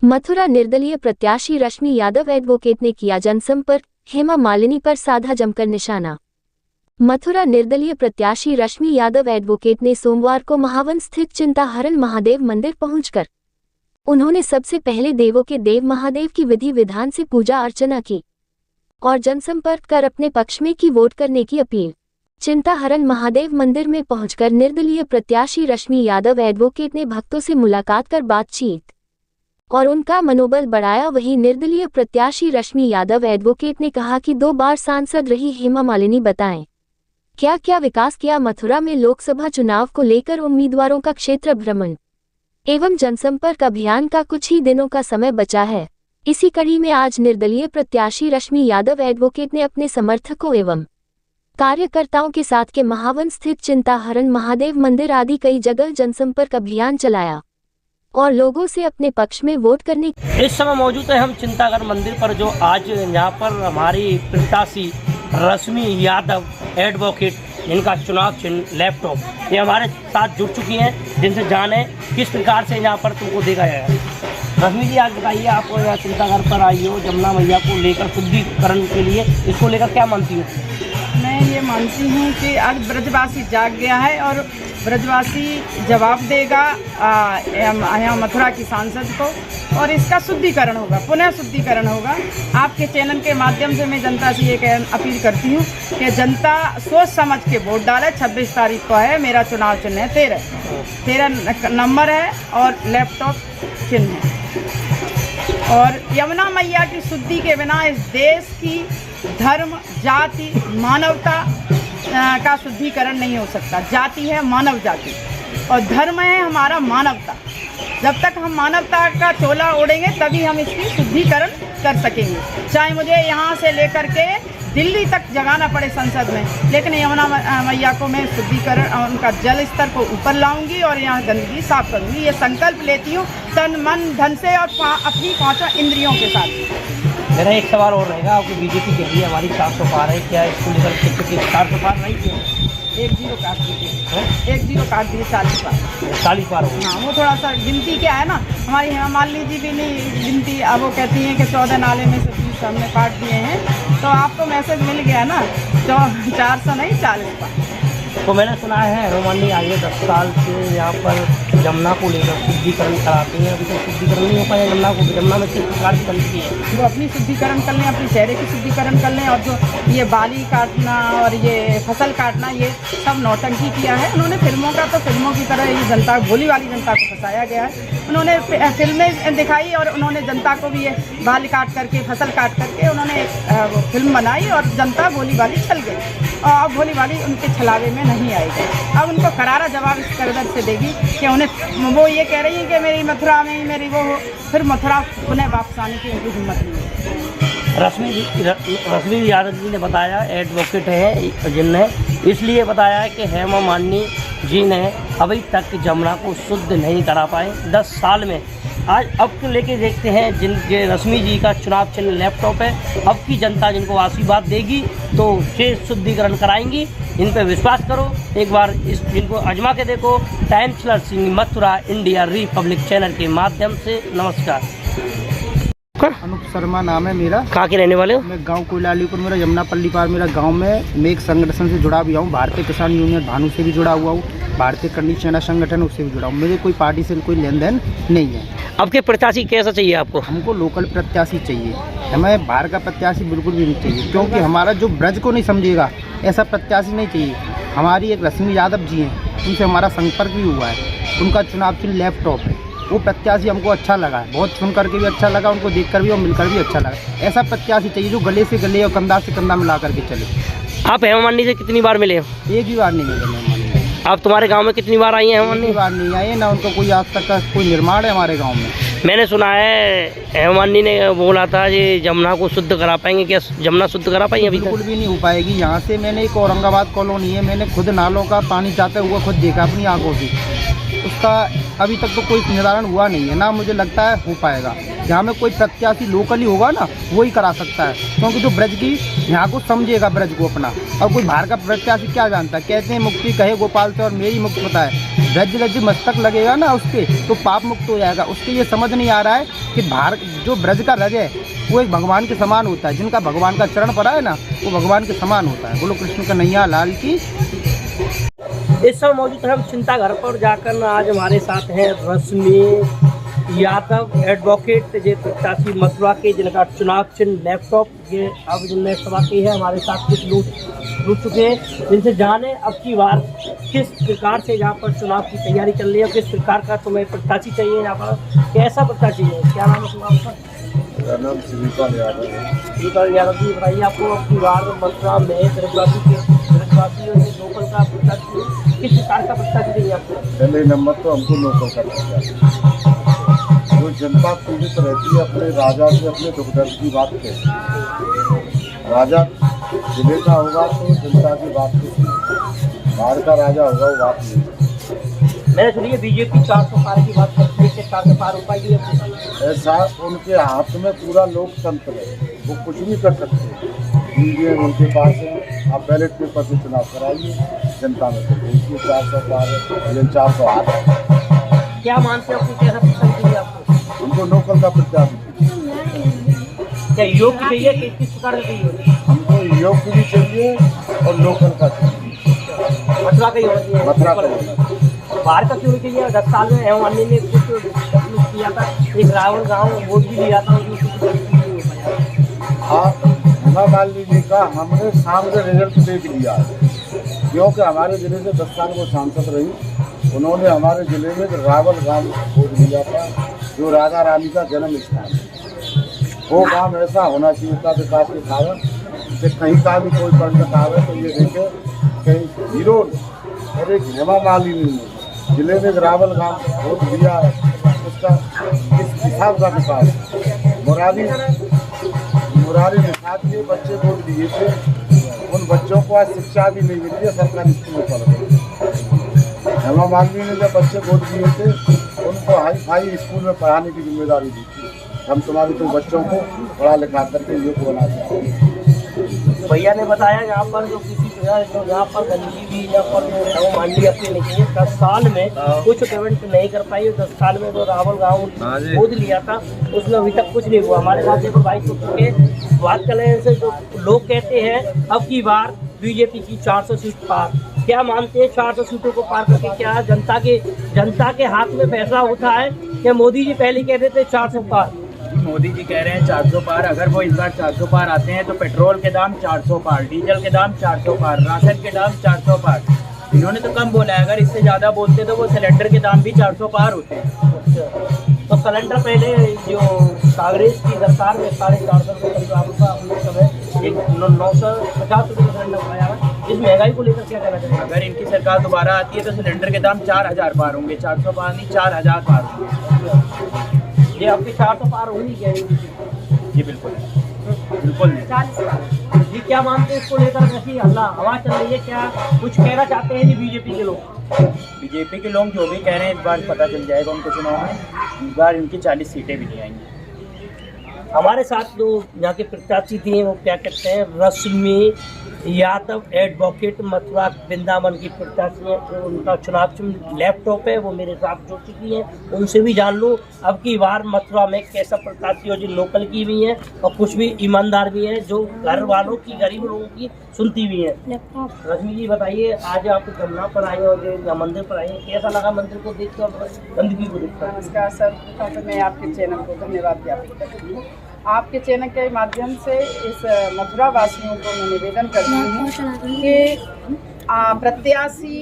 मथुरा निर्दलीय प्रत्याशी रश्मि यादव एडवोकेट ने किया जनसंपर्क, हेमा मालिनी पर साधा जमकर निशाना। मथुरा निर्दलीय प्रत्याशी रश्मि यादव एडवोकेट ने सोमवार को महावन स्थित चिंताहरण महादेव मंदिर पहुंचकर उन्होंने सबसे पहले देवों के देव महादेव की विधि विधान से पूजा अर्चना की और जनसंपर्क कर अपने पक्ष में की वोट करने की अपील। चिंताहरण महादेव मंदिर में पहुंचकर निर्दलीय प्रत्याशी रश्मि यादव एडवोकेट ने भक्तों से मुलाकात कर बातचीत और उनका मनोबल बढ़ाया। वहीं निर्दलीय प्रत्याशी रश्मि यादव एडवोकेट ने कहा कि 2 बार सांसद रही हेमा मालिनी बताएं क्या क्या विकास किया। मथुरा में लोकसभा चुनाव को लेकर उम्मीदवारों का क्षेत्र भ्रमण एवं जनसंपर्क अभियान का कुछ ही दिनों का समय बचा है। इसी कड़ी में आज निर्दलीय प्रत्याशी रश्मि यादव एडवोकेट ने अपने समर्थकों एवं कार्यकर्ताओं के साथ के महावन स्थित चिंताहरण महादेव मंदिर आदि कई जगह जनसंपर्क अभियान चलाया और लोगों से अपने पक्ष में वोट करने। इस समय मौजूद है हम चिंताहरण मंदिर पर, जो आज यहाँ पर हमारी प्रत्याशी रश्मि यादव एडवोकेट इनका चुनाव चिन्ह लैपटॉप ये हमारे साथ जुड़ चुकी हैं, जिनसे जाने किस प्रकार से यहाँ पर तुमको देखा जाएगा। रश्मि जी, आज बताइए, आप यहाँ चिंताघर पर आई हो जमुना मैया को लेकर शुद्धिकरण के लिए, इसको लेकर क्या मानती हो? मैं ये मानती हूँ कि आज ब्रजवासी जाग गया है और ब्रजवासी जवाब देगा यहाँ मथुरा की सांसद को और इसका शुद्धिकरण होगा, पुनः शुद्धिकरण होगा। आपके चैनल के माध्यम से मैं जनता से ये अपील करती हूँ कि जनता सोच समझ के वोट डाले। 26 तारीख को है, मेरा चुनाव चिन्ह है 13 नंबर है और लैपटॉप चिन्ह है। और यमुना मैया की शुद्धि के बिना इस देश की धर्म, जाति, मानवता का शुद्धिकरण नहीं हो सकता। जाति है मानव जाति और धर्म है हमारा मानवता। जब तक हम मानवता का चोला ओढ़ेंगे तभी हम इसकी शुद्धिकरण कर सकेंगे। चाहे मुझे यहाँ से लेकर के दिल्ली तक जगाना पड़े संसद में, लेकिन यमुना मैया को मैं शुद्धिकरण उनका जल स्तर को ऊपर लाऊंगी और यहाँ गंदगी साफ करूँगी। ये संकल्प लेती हूँ तन मन धन से और अपनी 5 इंद्रियों के साथ। मेरा एक सवाल और रहेगा, आपको बीजेपी कह रही है हमारी 400 पार है, क्या इसको लेकर क्षेत्र की 400 पार नहीं किया? 1-0 काट दीजिए, 1-0 काट दीजिए, 40 पार हो। हाँ, वो थोड़ा सा गिनती क्या है ना, हमारी हेमा मालिनी जी भी नहीं गिनती। अब वो कहती हैं कि 14 नाले में से 30 हमने काट दिए हैं, तो आपको मैसेज मिल गया ना, तो 400 नहीं 40 पार। तो मैंने सुना है हेमा मालिनी आगे 10 साल से यहाँ पर जमुना को लेकर शुद्धिकरण कराती हैं, अभी तक शुद्धिकरण नहीं हो पाया जमुना को। जमुना में किस प्रकार की गंदगी है? वो अपनी शुद्धिकरण कर लें, अपने चेहरे की शुद्धिकरण कर लें। और जो ये बाली काटना और ये फसल काटना, ये सब नौटंकी किया है उन्होंने। फिल्मों का तो फिल्मों की तरह ये जनता, भोली वाली जनता को फंसाया गया है। उन्होंने फिल्में दिखाई और उन्होंने जनता को भी ये बाल काट करके, फसल काट करके उन्होंने एक फिल्म बनाई और जनता भोली वाली छल गई और अब भोली वाली उनके छलावे में नहीं आएगी। अब उनको करारा जवाब इस करदर से देगी कि उन्हें, वो ये कह रही है कि मेरी मथुरा में ही मेरी वो हो, फिर मथुरा पुनः वापस आने की उनकी हिम्मत नहीं है। रश्मि यादव जी ने बताया, एडवोकेट है जिनने इसलिए बताया कि हेमा मालिनी जी ने अभी तक जमुना को शुद्ध नहीं करा पाए 10 साल में। आज अब को लेके देखते हैं, जिनके रश्मि जी का चुनाव चिन्ह लैपटॉप है। अब की जनता जिनको आशीर्वाद देगी तो शेष शुद्धिकरण कराएंगी। इन पर विश्वास करो, एक बार इस जिनको आजमा के देखो। टाइमचलर Singh, Mathura, India Republic channel के माध्यम से नमस्कार। अनूप शर्मा नाम है मेरा। कहाँ के रहने वाले हो? मैं गांव कोयलालीपुर, मेरा यमुना पल्ली पार मेरा गांव में। मैं एक संगठन से जुड़ा भी हूँ, भारतीय किसान यूनियन भानु से भी जुड़ा हुआ हूँ, भारतीय करनी सेना संगठन उससे भी जुड़ा हूँ। मुझे कोई पार्टी से कोई लेन देन नहीं है। अब के प्रत्याशी कैसा चाहिए आपको? हमको लोकल प्रत्याशी चाहिए, हमें बाहर का प्रत्याशी बिल्कुल भी नहीं चाहिए, क्योंकि हमारा जो ब्रज को नहीं समझेगा ऐसा प्रत्याशी नहीं चाहिए। हमारी एक रश्मि यादव जी हैं, उनसे हमारा संपर्क भी हुआ है, उनका चुनाव चिन्ह लैपटॉप है। वो प्रत्याशी हमको अच्छा लगा है, बहुत सुन करके भी अच्छा लगा, उनको देखकर भी और मिलकर भी अच्छा लगा। ऐसा प्रत्याशी चाहिए जो गले से गले और कंधा से कंधा मिला करके चले। आप हेमा मालिनी से कितनी बार मिले हो? एक भी बार नहीं मिले हेमा मालिनी। आप तुम्हारे गांव में कितनी बार आई हैं हेमा मालिनी? एक बार नहीं आए ना, उनको कोई आज तक का कोई निर्माण है हमारे गाँव में। मैंने सुना है हेमा मालिनी ने बोला था ये जमुना को शुद्ध करा पाएंगे, क्या जमुना शुद्ध करा पाएंगे? अभी बिल्कुल भी नहीं हो पाएगी। यहाँ से मैंने एक औरंगाबाद कॉलोनी है, मैंने खुद नालों का पानी जाते हुआ खुद देखा अपनी आंखों से, उसका अभी तक तो कोई निर्धारण हुआ नहीं है, ना मुझे लगता है हो पाएगा। यहाँ में कोई प्रत्याशी लोकली होगा ना, वही करा सकता है, क्योंकि जो ब्रज की यहाँ को समझेगा ब्रज को अपना, और कोई बाहर का प्रत्याशी क्या जानता है। कहते हैं मुक्ति कहे गोपाल से और मेरी मुक्ति पता है। ब्रज लज्ज मस्तक लगेगा ना उसके, तो पाप मुक्त हो जाएगा। उसके ये समझ नहीं आ रहा है कि भारत जो ब्रज का रज है वो एक भगवान के समान होता है। जिनका भगवान का चरण पड़ा है ना, वो भगवान के समान होता है। बोलो कृष्ण कन्हैया लाल की। इस समय मौजूद है हम चिंता घर पर जाकर। आज हमारे साथ हैं रश्मि यादव एडवोकेट, ये प्रत्याशी मथुरा के, जिनका चुनाव चिन्ह लैपटॉप, ये अब जिनने सभा की है। हमारे साथ कुछ लोग जुड़ चुके हैं, जिनसे जाने अब की बार किस प्रकार से यहाँ पर चुनाव की तैयारी चल रही है, किस प्रकार का तुम्हें प्रत्याशी चाहिए, यहाँ पर कैसा प्रत्याशी है। क्या नाम है तुम्हारा? मेरा नाम श्रीपाल यादव है। श्रीपाल यादव जी, बताइए आपको अब की बार मथुरा में ब्रजवासी और लोकल का प्रत्याशी किस प्रकार का प्रत्याशी चाहिए आपको? पहले नंबर तो हमको लोकल का प्रत्याशी, जो जनता पीड़ित रहती है अपने राजा से अपने दुख दर्द की बात कहती है। राजा जिले का होगा तो जनता की बात नहीं, बाहर का राजा होगा वो बात नहीं। मैंने सुनिए बीजेपी 400 पार की बात करती है कि 400 पार हो पाएगी। ऐसा उनके हाथ में पूरा लोकतंत्र है, वो कुछ भी कर सकते हैं। ईवीएम उनके पास है, आप बैलेट पेपर से चुनाव कराइए, जनता में तो देखिए 400 पार है, 400 हाथ है। क्या मानते हो आपको, कैसा पसंद चाहिए आपको? हमको लोकल का प्रत्याशी, क्या योग्य चाहिए कि किस प्रकार का चाहिए? हमको योग्य भी चाहिए और लोकल का चाहिए, मथुरा का ही होना चाहिए। मथुरा का होना। बाहर का क्यों चाहिए? 10 साल में हेमंत ने कुछ डेवलप किया था, एक रावण गाँव वोट भी लिया था, हेमा मालिनी का हमने सामने रिजल्ट देख लिया है, क्योंकि हमारे जिले से 10 साल वो सांसद रही। उन्होंने हमारे जिले में रावल गांव खोज लिया था, जो राधा रानी का जन्म स्थान है। वो गांव ऐसा होना चाहिए था विकास के कारण, कि कहीं का भी कोई पंडित आवे तो ये देखे कहीं हीरो अरे हेमा मालिनी ने जिले में रावल गांव खोज लिया है, उसका किस हिसाब का विकास। मुरारी निषाद के बच्चे वोट दिए थे, उन बच्चों को आज शिक्षा भी नहीं मिली है, सरकारी स्कूल में पढ़ रहे। हेमा मालिनी ने जब बच्चे वोट दिए थे, उनको हाई फाई स्कूल में पढ़ाने की जिम्मेदारी दी थी। हम तुम्हारी तो बच्चों को पढ़ा लिखा करके योग्य बनाते हैं। भैया ने बताया यहाँ पर जो किसी जो यहाँ पर गंदगी भी यहाँ पर मांडी अपनी नहीं चाहिए। 10 साल में कुछ पेमेंट नहीं कर पाई। 10 साल में जो रावल गाँव खोद लिया था उसमें अभी तक कुछ नहीं हुआ। हमारे साथ देखो भाई के बात करने से जो लोग कहते हैं अब की बार बीजेपी की 400 सीट पार। क्या मानते हैं 400 सीटों को पार करके क्या जनता के हाथ में फैसला होता है? क्या मोदी जी पहले कहते थे 400 पार? मोदी जी कह रहे हैं 400 पार। अगर वो इस बार 400 पार आते हैं तो पेट्रोल के दाम 400 पार, डीजल के दाम 400 पार, राशन के दाम 400 पार। इन्होंने तो कम बोला है, अगर इससे ज़्यादा बोलते तो वो सिलेंडर के दाम भी 400 पार होते हैं। तो सिलेंडर पहले जो कांग्रेस की सरकार में 450 रुपये का हम लोग समय एक 950 रुपये का सिलेंडर पाया है। इस महंगाई को लेकर क्या कहना चाहिए? अगर इनकी सरकार दोबारा आती है तो सिलेंडर के दाम 4000 पार होंगे, 400 पार नहीं 4000 पार होंगे। ये आपके 400 पार होनी चाहिए। जी बिल्कुल नहीं। जी क्या मानते हैं इसको लेकर? कैसी हवा चल रही है? क्या कुछ कहना चाहते हैं जी बीजेपी के लोग? बीजेपी के लोग जो भी कह रहे हैं इस बार पता चल जाएगा उनको चुनाव में। इस बार इनकी 40 सीटें भी नहीं आएंगी। हमारे साथ जो यहाँ के प्रत्याशी थे वो क्या कहते हैं, रश्मि यादव एडवोकेट मथुरा वृंदावन की प्रत्याशी है। तो उनका चुनाव चिन्ह लैपटॉप है, वो मेरे साथ जुड़ चुकी हैं। उनसे भी जान लूँ अब की बार मथुरा में कैसा प्रत्याशी हो, जो लोकल की भी हैं और कुछ भी ईमानदार भी हैं, जो घर वालों की गरीब लोगों की सुनती भी हैं। रश्मि जी बताइए, आज आप जमुना पर आए और मंदिर पर आए, कैसा लगा मंदिर को देखकर और गंदगी को देखकर? नमस्कार सर, मैं आपके चैनल को धन्यवाद ज्ञापित करती हूँ। आपके चैनल के माध्यम से इस मथुरा वासियों को मैं निवेदन करती हूँ कि प्रत्याशी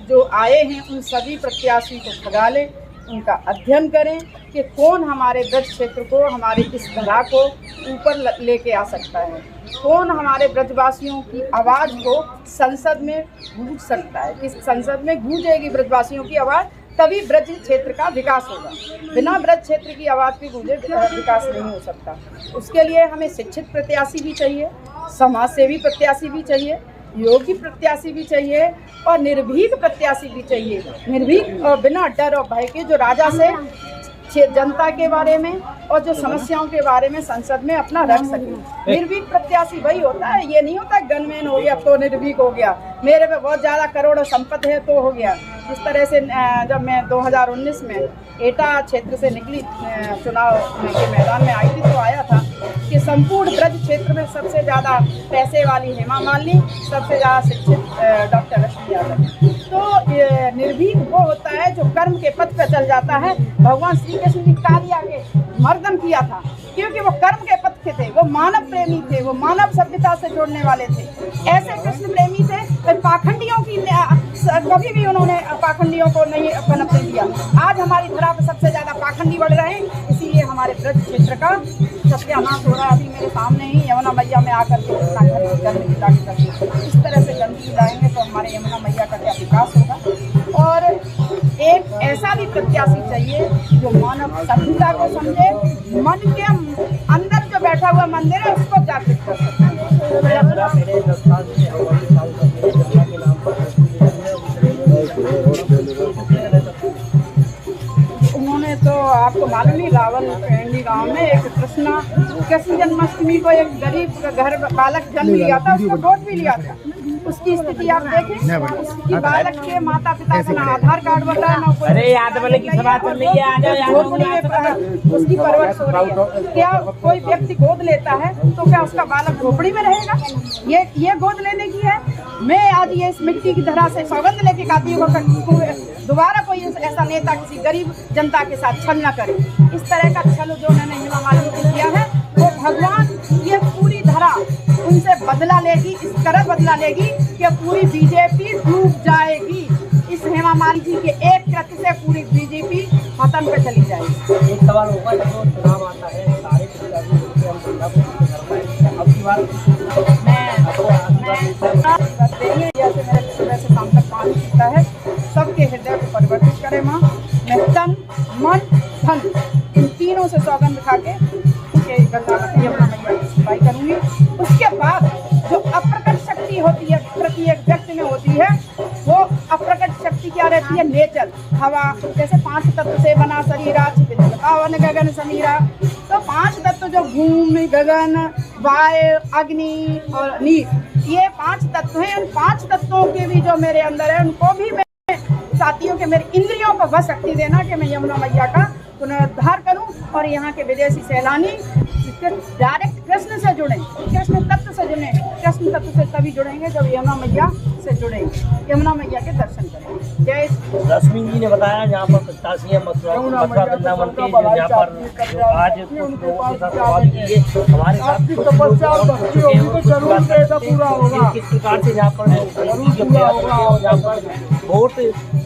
जो आए हैं उन सभी प्रत्याशी को खगा लें, उनका अध्ययन करें कि कौन हमारे ब्रज क्षेत्र को, हमारे इस धरा को ऊपर लेके आ सकता है, कौन हमारे ब्रजवासियों की आवाज़ को संसद में गूंज सकता है। किस संसद में गूंजेगी ब्रजवासियों की आवाज़, तभी ब्रज क्षेत्र का विकास होगा। बिना ब्रज क्षेत्र की आवाज़ के गूंजे विकास नहीं हो सकता। उसके लिए हमें शिक्षित प्रत्याशी भी चाहिए, समाज सेवी प्रत्याशी भी चाहिए, योगी प्रत्याशी भी चाहिए और निर्भीक प्रत्याशी भी चाहिए। निर्भीक और बिना डर और भय के, जो राजा से जनता के बारे में और जो समस्याओं के बारे में संसद में अपना रख सके। निर्भीक प्रत्याशी वही होता है, ये नहीं होता गनमैन हो गया तो निर्भीक हो गया, मेरे पे बहुत ज़्यादा करोड़ों संपत्ति है तो हो गया। जिस तरह से जब मैं 2019 में एटा क्षेत्र से निकली चुनाव के मैदान में आई थी तो आया था कि संपूर्ण ब्रज क्षेत्र में सबसे ज़्यादा पैसे वाली हेमा मालिनी, सबसे ज़्यादा शिक्षित डॉक्टर रश्मि यादव। तो निर्भीक वो होता है जो कर्म के पथ पर चल जाता है। भगवान श्री कृष्ण जी कालिया के मर्दन किया था क्योंकि वो कर्म के पथ के थे, वो मानव प्रेमी थे, वो मानव सभ्यता से जोड़ने वाले थे। ऐसे कृष्ण प्रेमी थे, पाखंडियों की कभी भी उन्होंने पाखंडियों को नहीं पनपने दिया। आज हमारी धरा पर सबसे ज़्यादा पाखंडी बढ़ रहे हैं, इसीलिए हमारे ब्रज क्षेत्र का सत्यानाश हो रहा है। अभी मेरे सामने ही यमुना मैया में आकर के गंदगी करती है। इस तरह से गंदगी लाएंगे तो हमारे यमुना मैया का क्या विकास होगा। और एक ऐसा भी प्रत्याशी चाहिए जो मानव सभ्यता को समझे, मन के अंदर जो बैठा हुआ मंदिर है उसको जागृत कर सके। उन्होंने तो आपको मालूम ही रावल पेंडी गांव में एक कृष्ण जन्माष्टमी को एक गरीब घर बालक जन्म लिया था, उसको गोद भी लिया था। उसकी स्थिति आप देखें, उसकी बालक के माता पिता का ना आधार कार्ड बता ना उसकी परवरिश हो रही है। क्या कोई व्यक्ति गोद लेता है तो क्या उसका बालक झोपड़ी में रहेगा? ये गोद लेने की है। मैं आज ये इस मिट्टी की धरा से सौगंध लेके कहती हूँ दोबारा कोई ऐसा नेता किसी गरीब जनता के साथ छल न करे। इस तरह का छल जो उन्होंने हेमा मालिनी को किया है वो भगवान ये पूरी धरा उनसे बदला लेगी, इस तरह बदला लेगी कि पूरी बीजेपी डूब जाएगी। इस हेमा मालिनी जी के एक कृत्य से पूरी बीजेपी पतन पे चली जाएगी। एक सवाल होगा, जब चुनाव आता है सारे जैसे मेरे सुबह से शाम तक पानी पीता है, सबके हृदय को परिवर्तित करे माँ। मैं तन मन धन इन तीनों से सौगंध खा के गंगावती यमुना मैया की सफाई करूंगी। उसके बाद जो अप्रकट शक्ति होती है प्रत्येक व्यक्ति में होती है, वो अप्रकट शक्ति क्या रहती है? नेचर हवा, जैसे 5 तत्व से बना शरीर, पावन गगन समीरा। तो 5 तत्व जो भूमि, गगन, वायु, अग्नि और नीर, ये 5 तत्व हैं। उन 5 तत्वों के भी जो मेरे अंदर है उनको भी मैं साथियों के मेरी इंद्रियों को वह शक्ति देना कि मैं यमुना मैया का पुनरुद्धार करूं और यहाँ के विदेशी सैलानी डायरेक्ट कृष्ण से जुड़े, कृष्ण तत्व से जुड़े। कृष्ण तत्व से तभी जुड़ेंगे जब यमुना मैया से जुड़ेंगे, यमुना मैया के दर्शन करेंगे। जय रश्मि जी ने बताया जहाँ पर प्रत्याशी है मथुरा वृंदावन के, जहाँ पर आज कुछ लोगों के साथ सवाल किए हमारे साथ किस प्रकार से जहाँ पर वोट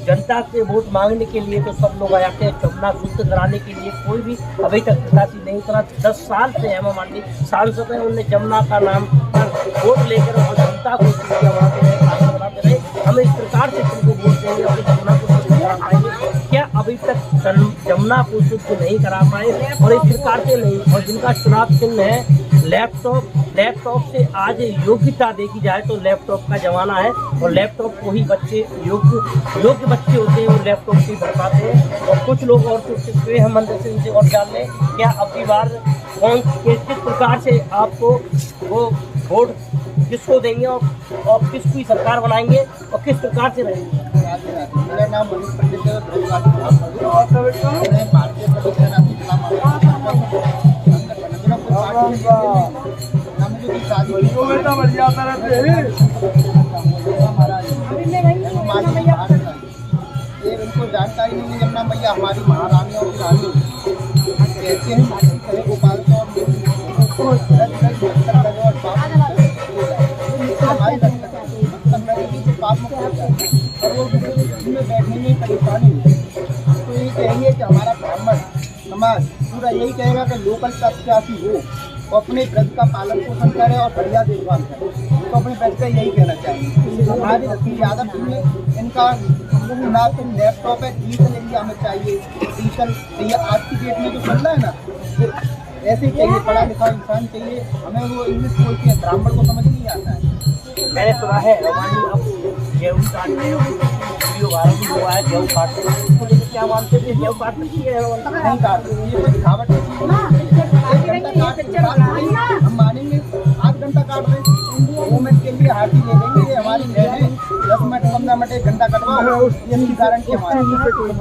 जनता से वोट मांगने के लिए तो सब लोग आते हैं, चुनाव शुद्ध कराने के लिए कोई भी अभी तक प्रत्याशी नहीं करा। 10 साल से हेमा मालिनी सांसद है, उन्होंने जमुना का नाम पर वोट लेकर और जनता को बनाते रहे। हम इस प्रकार से तुमको वोट देंगे और जमुना को शुद्ध करा पाएंगे। क्या अभी तक जमुना को शुद्ध नहीं करा पाए और इस प्रकार से नहीं। और जिनका चुनाव चिन्ह है लैपटॉप से आज योग्यता देखी जाए तो लैपटॉप का जमाना है और लैपटॉप को ही बच्चे योग्य बच्चे होते हैं वो लैपटॉप से भर पाते हैं। और कुछ लोग और हुए हम मंदिर से उनसे और जान लें क्या अगली बार कौन किस प्रकार से आपको वो वोट किसको देंगे और किसकी सरकार बनाएंगे और किस प्रकार से रहेंगे। मेरा नाम मनीष पंडित है, भारतीय ये उनको जानकारी नहीं है। यमुना मैया हमारी महारानियों की रानी कहते हैं गोपाल में बैठने में परेशानी है। तो ये कहेंगे कि हमारा ब्राह्मण समाज पूरा यही कहेगा कि लोकल प्रत्याशी हो और अपने ब्रज का पालन पोषण करे और बढ़िया देखभाल करे। तो अपने ब्रज का यही कहना चाहिए। हमारी रश्मि यादव जी ने इनका ना तो लैपटॉप है, डीजल इंडिया हमें चाहिए, डीजल चाहिए। आज की डेट में जो चल रहा है ना ऐसे ही चाहिए, पढ़ा लिखा इंसान चाहिए। हमें वो इंग्लिश बोलते हैं, ब्राह्मण को समझ नहीं आता है। मैंने सुना है गेहूँ काटते हैं, वीडियो वायरल हुआ है, गेहूँ काटते हैं। क्या मानते थे जब बात नहीं है नहीं काट रहे, ये कोई दिखावट की चीज़ नहीं है। हम मानेंगे, आध घंटा काट रहे, 2 मिनट के लिए हाथी ले लेंगे, ये हमारी है 10 मिनट 15 मिनट 1 घंटा कटवाओ, ये इसकी गारंटी हमारी।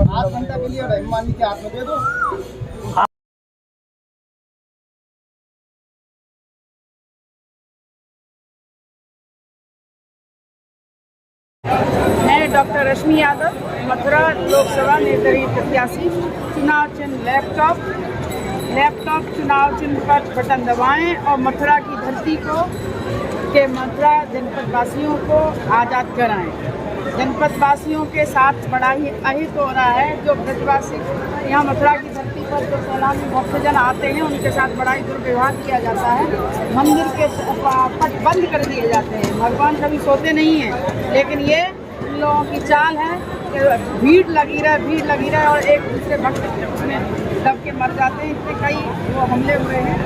आध घंटा के लिए रहीम मानी के हाथ में दे दो। मैं डॉक्टर रश्मि यादव, मथुरा लोकसभा निर्दलीय प्रत्याशी। चुनाव चिन्ह लैपटॉप चुनाव चिन्ह पर बटन दबाएं और मथुरा की धरती के मथुरा जनपद वासियों को आज़ाद कराएं। जनपद वासियों के साथ बड़ा ही अहित हो रहा है। जो ब्रजवासी यहाँ मथुरा की धरती पर जो सैलानी भक्तजन आते हैं उनके साथ बड़ा ही दुर्व्यवहार किया जाता है। मंदिर के पट बंद कर दिए जाते हैं। भगवान कभी सोते नहीं हैं, लेकिन ये इन लोगों की चाल है कि भीड़ लगी रहे और एक दूसरे भक्त उसमें दब के मर जाते हैं। इससे कई वो हमले हुए हैं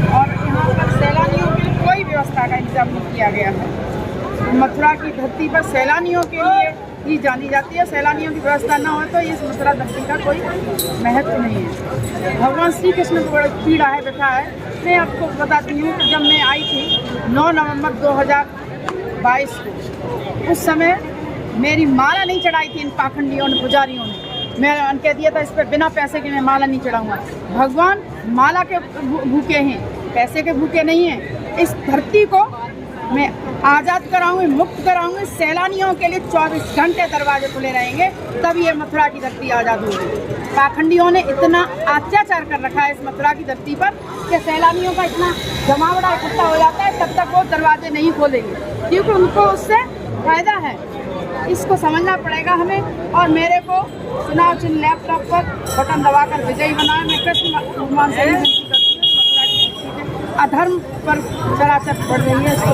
और यहाँ पर सैलानियों के लिए कोई व्यवस्था का इंतजाम नहीं किया गया है। मथुरा की धरती पर सैलानियों के लिए ही जानी जाती है। सैलानियों की व्यवस्था ना हो तो इस मथुरा धरती का कोई महत्व नहीं है। भगवान श्री कृष्ण को बड़ी पीड़ा है, व्यथा है। मैं आपको बताती हूँ कि जब मैं आई थी 9 नवंबर 2022 को, उस समय मेरी माला नहीं चढ़ाई थी इन पाखंडियों ने, पुजारियों ने। मैं कह दिया था इस पर बिना पैसे के मैं माला नहीं चढ़ाऊँगा। भगवान माला के भूखे हैं, पैसे के भूखे नहीं हैं। इस धरती को मैं आज़ाद कराऊंगी, मुक्त कराऊंगी। सैलानियों के लिए 24 घंटे दरवाजे खुले रहेंगे, तब ये मथुरा की धरती आज़ाद होगी। पाखंडियों ने इतना अत्याचार कर रखा है इस मथुरा की धरती पर कि सैलानियों का इतना जमावड़ा इकट्ठा हो जाता है, तब तक वो दरवाजे नहीं खोलेंगे, क्योंकि उनको उससे फायदा है। इसको समझना पड़ेगा हमें। और मेरे को चुनाव चिन्ह लैपटॉप पर बटन दबाकर विजयी बनाया। मैं कृष्ण भगवान से विनती करती हूँ, मथुरा की धरती पे अधर्म पर चराचर बढ़ रही है, इसको